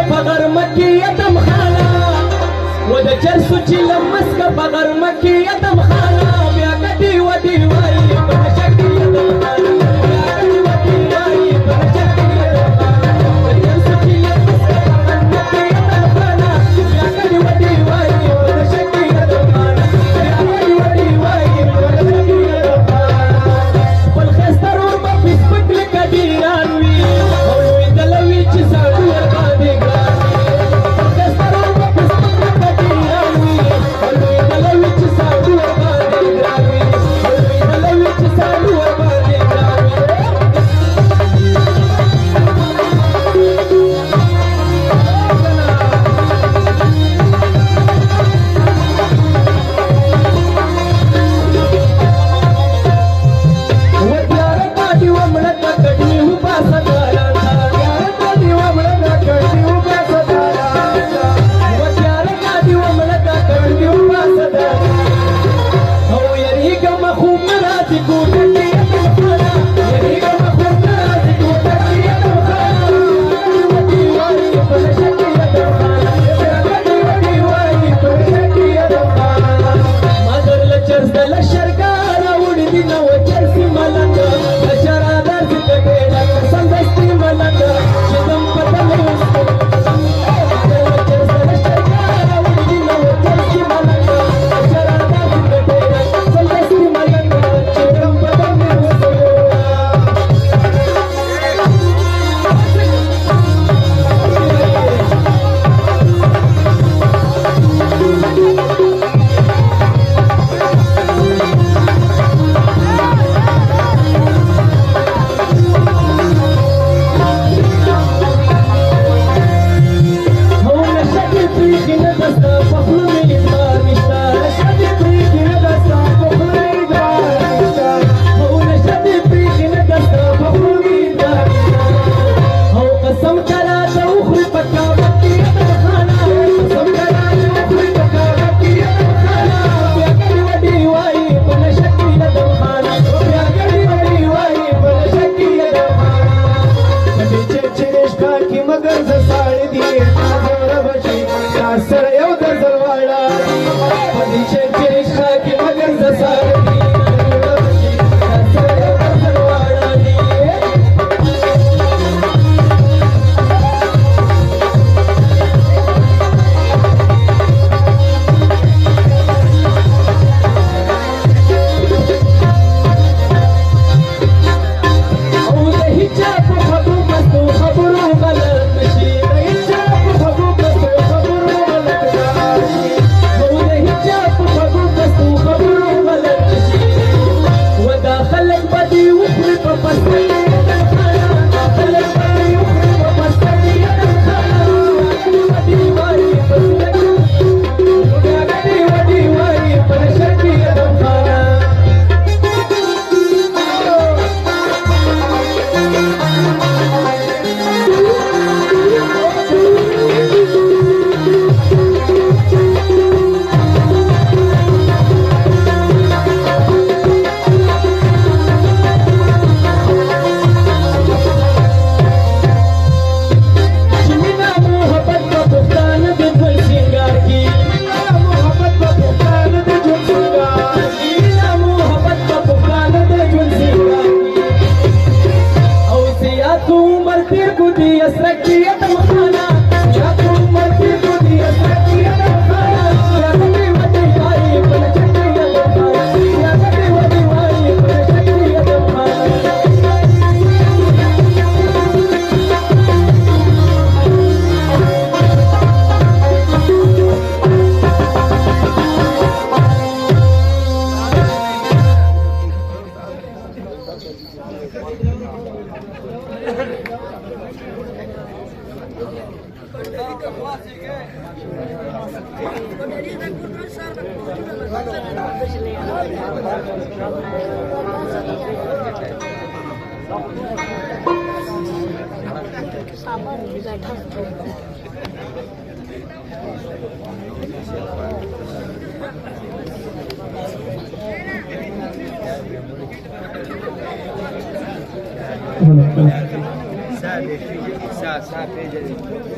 فغر مکی یتم خانا و د چرسو چې لمس کا فغر مکی یتم خانا بیا کدی ودی وای په شکی یتم خانا بیا کدی ودی وای په شکی یتم خانا د چرسو چې لمس کا فغر مکی یتم خانا بیا کدی ودی وای په شکی یتم خانا بیا کدی ودی وای په شکی یتم خانا بل خسترو په فیسبوک لکدی رانوي او وی دلوي چې ساړو ور باندې ګران ساعة